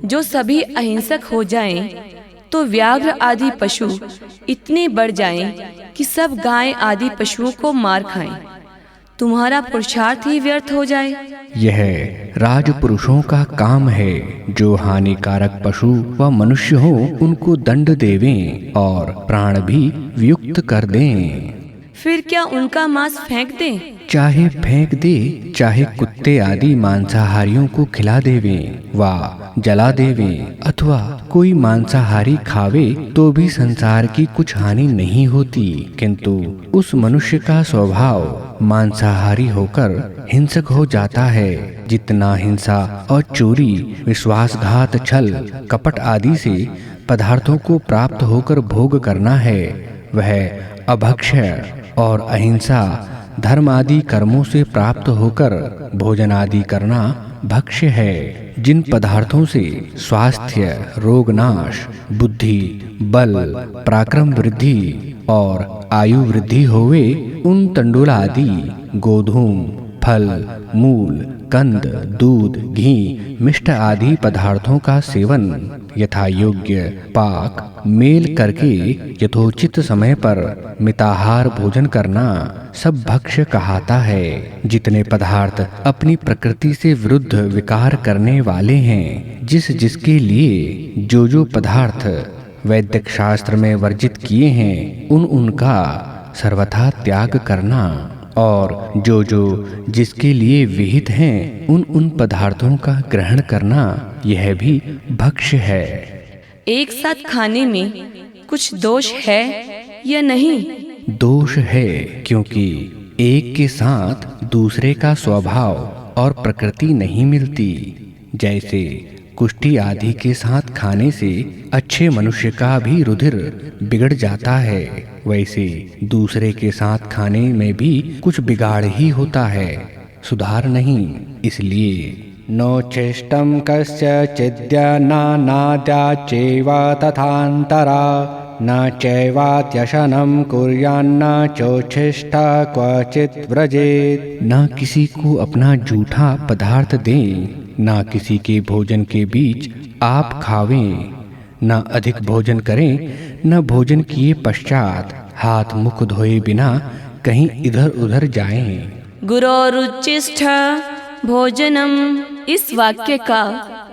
जो सभी अहिंसक हो जाएं, तो व्याघ्र आदि पशु इतने बढ़ जाएं कि सब गाय आदि पशुओं को मार खाएं। तुम्हारा पुरुषार्थ ही व्यर्थ हो जाए। यह राजपुरुषों का काम है, जो हानिकारक पशु व मनुष्य हो उनको दंड देवें और प्राण भी वियुक्त कर दें। फिर क्या उनका मांस फेंक दें? चाहे फेंक दे, चाहे कुत्ते आदि मांसाहारियों को खिला देवें व जला देवें, अथवा कोई मांसाहारी खावे तो भी संसार की कुछ हानि नहीं होती। किंतु उस मनुष्य का स्वभाव मांसाहारी होकर हिंसक हो जाता है। जितना हिंसा और चोरी, विश्वासघात, छल, कपट आदि से पदार्थों को प्राप्त होकर भोग करना है, वह अभक्ष्य और अहिंसा धर्म आदि कर्मों से प्राप्त होकर भोजन आदि करना भक्ष्य है। जिन पदार्थों से स्वास्थ्य, रोगनाश, बुद्धि, बल, पराक्रम वृद्धि और आयु वृद्धि होवे, उन तंडुल आदि, गोधूम, फल, मूल, कंद, दूध, घी, मिष्ट आदि पदार्थों का सेवन यथा योग्य पाक मेल करके यथोचित समय पर मिताहार भोजन करना सब भक्ष्य कहाता है। जितने पदार्थ अपनी प्रकृति से विरुद्ध विकार करने वाले हैं, जिस जिसके लिए जो पदार्थ वैदिक शास्त्र में वर्जित किए हैं, उनका सर्वथा त्याग करना, और जो जिसके लिए विहित हैं, उन पदार्थों का ग्रहण करना, यह भी भक्ष्य है। एक साथ खाने में कुछ दोष है या नहीं? दोष है, क्योंकि एक के साथ दूसरे का स्वभाव और प्रकृति नहीं मिलती। जैसे कुष्ठी आदि के साथ खाने से अच्छे मनुष्य का भी रुधिर बिगड़ जाता है, वैसे दूसरे के साथ खाने में भी कुछ बिगाड़ ही होता है, सुधार नहीं। इसलिए नो चेष्टम कस्यचिद्या नानाद्या चैवा तथान्तरा न चैवात्यशनं कुर्यान्न चोच्छिष्टा क्वचित् व्रजेत्। न किसी को अपना जूठा पदार्थ दें, न किसी के भोजन के बीच आप खावें, न अधिक भोजन करें, न भोजन किए पश्चात हाथ मुख धोए बिना कहीं इधर उधर जाएं। गुरोरुचिष्ठ भोजनम, इस वाक्य का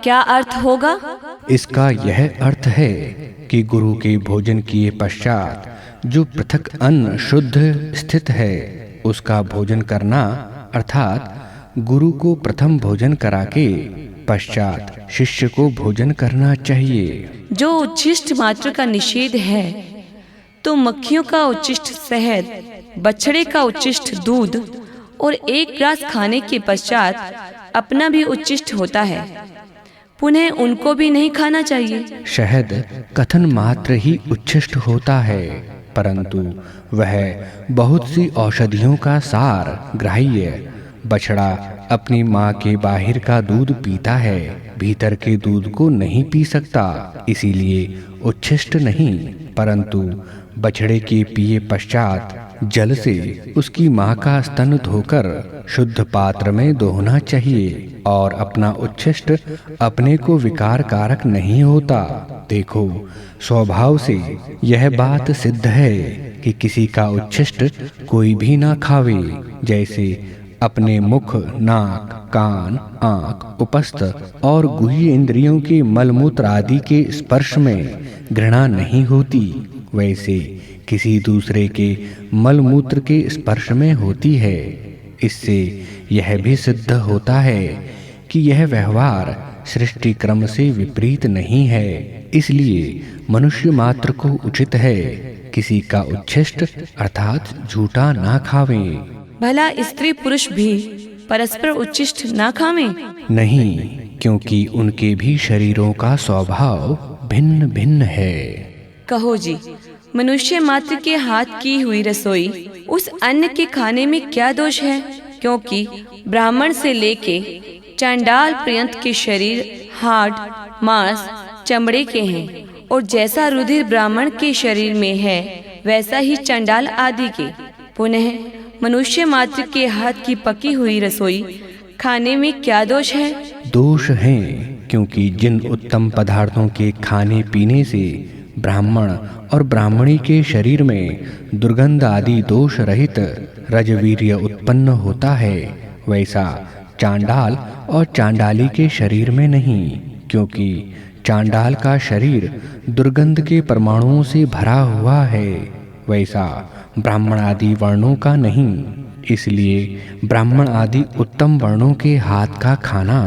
क्या अर्थ होगा? इसका यह अर्थ है कि गुरु के भोजन किए पश्चात जो पृथक अन्न शुद्ध स्थित है, उसका भोजन करना, अर्थात गुरु को प्रथम भोजन करा के पश्चात शिष्य को भोजन करना चाहिए। जो उच्छिष्ट मात्र का निषेध है, तो मक्खियों का उच्छिष्ट शहद, बछड़े का उच्छिष्ट दूध और एक ग्रास खाने के पश्चात अपना भी उच्छिष्ट होता है, पुनः उनको भी नहीं खाना चाहिए। शहद कथन मात्र ही उच्छिष्ट होता है, परंतु वह बहुत सी औषधियों का सार ग्राह्य। बछड़ा अपनी माँ के बाहर का दूध पीता है, भीतर के दूध को नहीं पी सकता, इसीलिए उच्छिष्ट नहीं, परंतु बछड़े के पिए पश्चात जल से उसकी माँ का स्तन धोकर शुद्ध पात्र में दोहना चाहिए, और अपना उच्छिष्ट अपने को विकार कारक नहीं होता। देखो, स्वभाव से यह बात सिद्ध है कि किसी का उच्छिष्ट कोई भी ना खावे। जैसे अपने मुख, नाक, कान, आँख, उपस्थ और गुह्य इंद्रियों के मलमूत्र आदि के स्पर्श में घृणा नहीं होती, वैसे किसी दूसरे के मलमूत्र के स्पर्श में होती है। इससे यह भी सिद्ध होता है कि यह व्यवहार सृष्टि क्रम से विपरीत नहीं है। इसलिए मनुष्य मात्र को उचित है किसी का उच्छिष्ट अर्थात झूठा ना खावें। भला स्त्री पुरुष भी परस्पर उच्छिष्ट ना खावें? नहीं, क्योंकि उनके भी शरीरों का स्वभाव भिन्न भिन्न है। कहो जी, मनुष्य मात्र के हाथ की हुई रसोई उस अन्न के खाने में क्या दोष है? क्योंकि ब्राह्मण से लेके चांडाल पर्यंत के शरीर हाड़, मांस, चमड़े के हैं, और जैसा रुधिर ब्राह्मण के शरीर में है वैसा ही चांडाल आदि के। पुनः मनुष्य मात्र के हाथ की पकी हुई रसोई खाने में क्या दोष है? दोष हैं, क्योंकि जिन उत्तम पदार्थों के खाने पीने से ब्राह्मण और ब्राह्मणी के शरीर में दुर्गंध आदि दोष रहित रजवीर्य उत्पन्न होता है, वैसा चांडाल और चांडाली के शरीर में नहीं। क्योंकि चांडाल का शरीर दुर्गंध के परमाणुओं से भरा हुआ है, वैसा ब्राह्मण आदि वर्णों का नहीं। इसलिए ब्राह्मण आदि उत्तम वर्णों के हाथ का खाना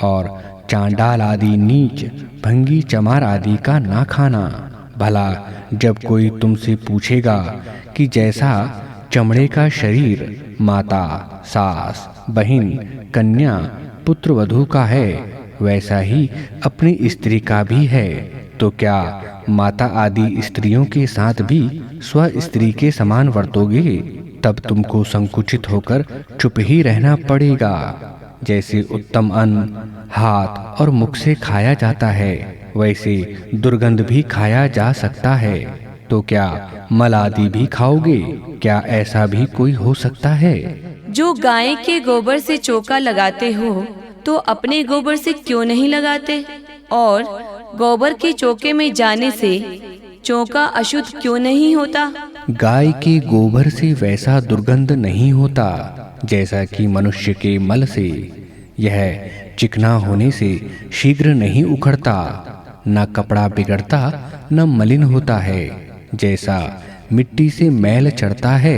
और चांडाल आदि नीच भंगी चमार आदि का ना खाना। भला जब कोई तुमसे पूछेगा कि जैसा चमड़े का शरीर माता, सास, बहिन, कन्या, पुत्रवधू का है वैसा ही अपनी स्त्री का भी है, तो क्या माता आदि स्त्रियों के साथ भी स्व स्त्री के समान वर्तोगे? तब तुमको संकुचित होकर चुप ही रहना पड़ेगा। जैसे उत्तम अन्न हाथ और मुख से खाया जाता है, वैसे दुर्गंध भी खाया जा सकता है। तो क्या मल आदि भी खाओगे? क्या ऐसा भी कोई हो सकता है? जो गाय के गोबर से चौका लगाते हो तो अपने गोबर से क्यों नहीं लगाते? और गोबर के चौके में जाने से चौका अशुद्ध क्यों नहीं होता? गाय के गोबर से वैसा दुर्गंध नहीं होता जैसा कि मनुष्य के मल से। यह चिकना होने से शीघ्र नहीं उखड़ता, न कपड़ा बिगड़ता न मलिन होता है। जैसा मिट्टी से मैल चढ़ता है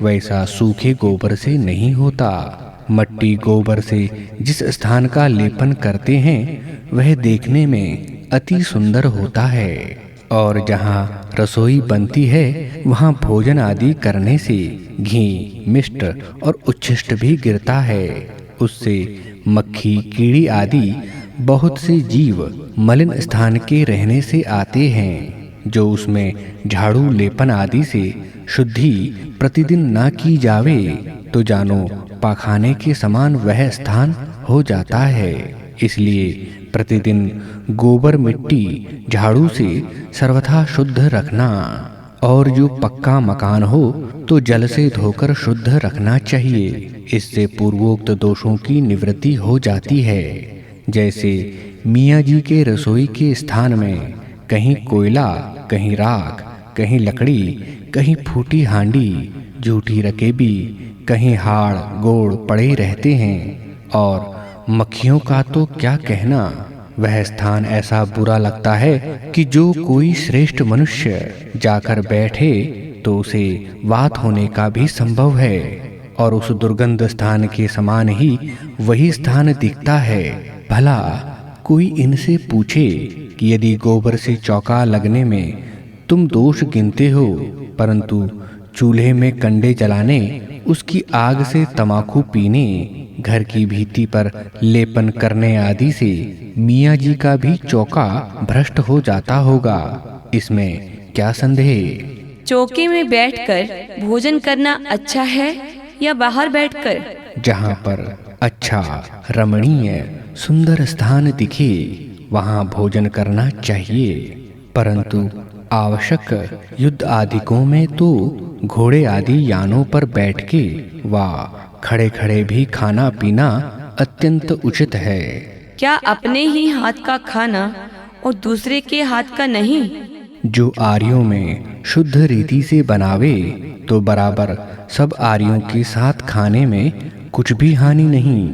वैसा सूखे गोबर से नहीं होता। मट्टी गोबर से जिस स्थान का लेपन करते हैं वह देखने में अति सुंदर होता है, और जहाँ रसोई बनती है वहाँ भोजन आदि करने से घी, मिष्ट और उच्छिष्ट भी गिरता है। उससे मक्खी, कीड़ी आदि बहुत से जीव मलिन स्थान के रहने से आते हैं। जो उसमें झाड़ू लेपन आदि से शुद्धि प्रतिदिन ना की जावे तो जानो पाखाने के समान वह स्थान हो जाता है। इसलिए प्रतिदिन गोबर मिट्टी झाड़ू से सर्वथा शुद्ध रखना, और जो पक्का मकान हो तो जल से धोकर शुद्ध रखना चाहिए। इससे पूर्वोक्त दोषों की निवृत्ति हो जाती है। जैसे मियाँ जी के रसोई के स्थान में कहीं कोयला, कहीं राख, कहीं लकड़ी, कहीं फूटी हांडी, झूठी रकेबी, कहीं हाड़ गोड़ पड़े रहते हैं। और मक्खियों का तो क्या कहना, वह स्थान ऐसा बुरा लगता है कि जो कोई श्रेष्ठ मनुष्य जाकर बैठे तो उसे वात होने का भी संभव है। और उस दुर्गंध स्थान के समान ही वही स्थान दिखता है। भला कोई इनसे पूछे कि यदि गोबर से चौका लगने में तुम दोष गिनते हो, परंतु चूल्हे में कंडे जलाने, उसकी आग से तमाकू पीने, घर की भीति पर लेपन करने आदि से मियाँ जी का भी चौका भ्रष्ट हो जाता होगा, इसमें क्या संदेह? चौके में बैठकर भोजन करना अच्छा है या बाहर बैठकर? जहाँ पर अच्छा, रमणीय, सुंदर स्थान दिखे वहाँ भोजन करना चाहिए, परंतु आवश्यक युद्ध आदिकों में तो घोड़े आदि यानों पर बैठ के व खड़े खड़े भी खाना पीना अत्यंत उचित है। क्या अपने ही हाथ का खाना और दूसरे के हाथ का नहीं? जो आर्यों में शुद्ध रीति से बनावे तो बराबर सब आर्यों के साथ खाने में कुछ भी हानि नहीं,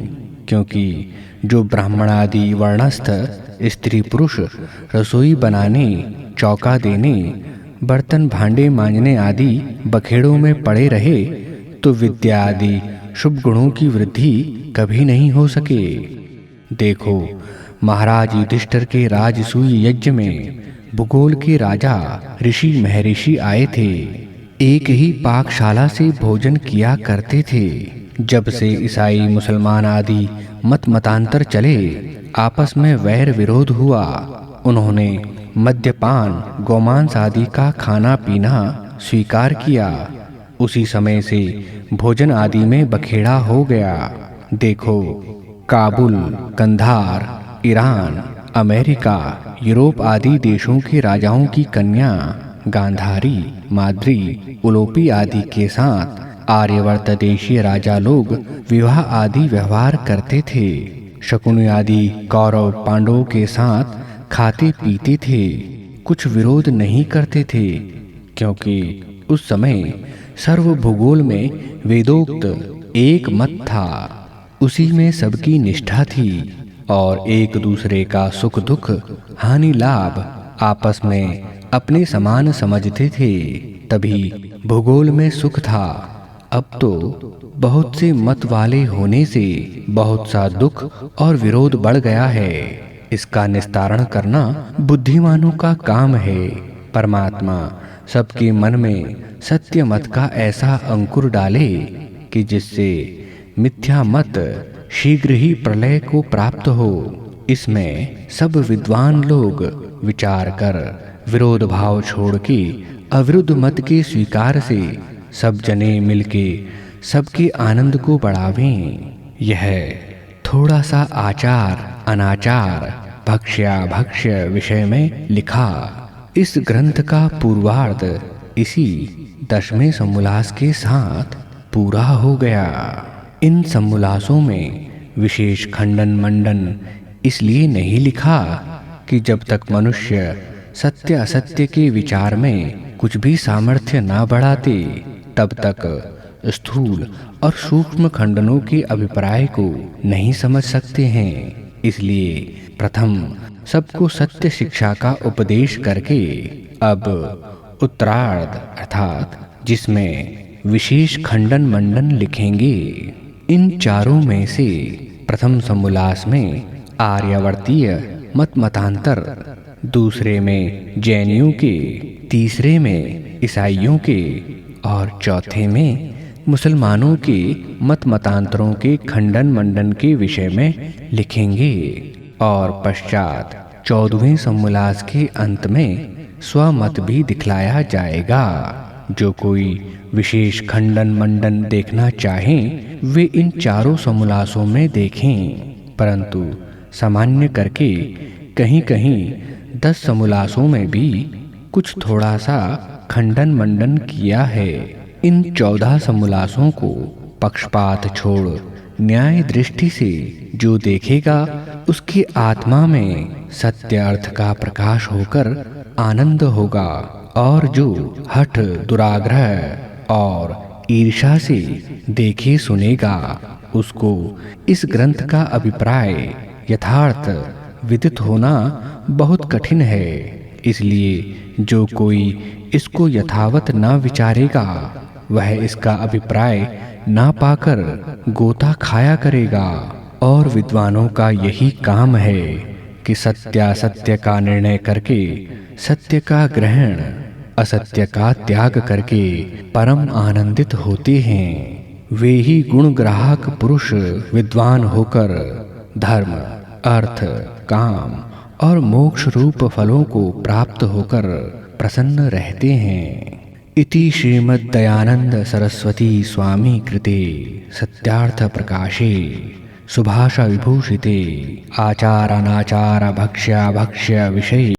क्योंकि जो ब्राह्मण आदि वर्णस्थ स्त्री पुरुष रसोई बनाने, चौका देने, बर्तन भांडे मांजने आदि बखेड़ों में पड़े रहे तो विद्या आदि शुभ गुणों की वृद्धि कभी नहीं हो सके। देखो, महाराज युधिष्ठिर के राजसूय यज्ञ में भूगोल के राजा ऋषि महर्षि आए थे। एक ही पाकशाला से भोजन किया करते थे। जब से ईसाई मुसलमान आदि मत मतांतर चले, आपस में वैर विरोध हुआ, उन्होंने मद्यपान गोमांस आदि का खाना पीना स्वीकार किया। उसी समय से भोजन आदि में बखेड़ा हो गया। देखो, Kabul, Kandahar, Iran, America, Europe आदि देशों के राजाओं की कन्या गांधारी, माद्री, उलोपी आदि के साथ आर्यवर्त देशीय राजा लोग विवाह आदि व्यवहार करते थे। शकुनि आदि कौरव पांडवों के साथ खाते पीते थे, कुछ विरोध नहीं करते थे, क्योंकि उस समय सर्व भूगोल में वेदोक्त एक मत था। उसी में सबकी निष्ठा थी और एक दूसरे का सुख दुख हानि लाभ आपस में अपने समान समझते थे, तभी भूगोल में सुख था। अब तो बहुत से मत वाले होने से बहुत सा दुख और विरोध बढ़ गया है। इसका निस्तारण करना बुद्धिमानों का काम है। परमात्मा सबके मन में सत्य मत का ऐसा अंकुर डाले कि जिससे मिथ्या मत शीघ्र ही प्रलय को प्राप्त हो। इसमें सब विद्वान लोग विचार कर विरोध भाव छोड़ के अविरुद्ध मत के स्वीकार से सब जने मिलके सबके आनंद को बढ़ावें। यह थोड़ा सा आचार अनाचार भक्ष्य विषय में लिखा। इस ग्रंथ का पूर्वार्ध इसी 10वें समोल्लास के साथ पूरा हो गया। इन समोल्लासों में विशेष खंडन मंडन इसलिए नहीं लिखा कि जब तक मनुष्य सत्य असत्य के विचार में कुछ भी सामर्थ्य ना बढ़ाते, तब तक स्थूल और सूक्ष्म खंडनों के अभिप्राय को नहीं समझ सकते हैं। इसलिए प्रथम सबको सत्य शिक्षा का उपदेश करके अब उत्तरार्ध अर्थात जिसमें विशेष खंडन मंडन लिखेंगे। इन चारों में से प्रथम समोल्लास में आर्यावर्तीय मत मतांतर, दूसरे में जैनियों के, तीसरे में ईसाइयों के और चौथे में मुसलमानों के मत मतांतरों के खंडन मंडन के विषय में लिखेंगे। और पश्चात 14वें समोल्लास के अंत में स्वमत भी दिखलाया जाएगा। जो कोई विशेष खंडन मंडन देखना चाहें वे इन चारों समोल्लासों में देखें, परंतु सामान्य करके कहीं कहीं 10 समोल्लासों में भी कुछ थोड़ा सा खंडन मंडन किया है। इन 14 समोल्लासों को पक्षपात छोड़ न्याय दृष्टि से जो देखेगा उसकी आत्मा में सत्य अर्थ का प्रकाश होकर आनंद होगा, और जो हठ दुराग्रह और ईर्ष्या से देखे सुनेगा उसको इस ग्रंथ का अभिप्राय यथार्थ विदित होना बहुत कठिन है। इसलिए जो कोई इसको यथावत न विचारेगा वह इसका अभिप्राय ना पाकर गोता खाया करेगा। और विद्वानों का यही काम है कि सत्यासत्य का निर्णय करके सत्य का ग्रहण, असत्य का त्याग करके परम आनंदित होते हैं। वे ही गुण ग्राहक पुरुष विद्वान होकर धर्म, अर्थ, काम और मोक्ष रूप फलों को प्राप्त होकर प्रसन्न रहते हैं। इति श्रीमद् दयानंद सरस्वती स्वामी कृते सत्यार्थ प्रकाशे सुभाषा विभूषिते आचार अनाचार भक्ष्य विषये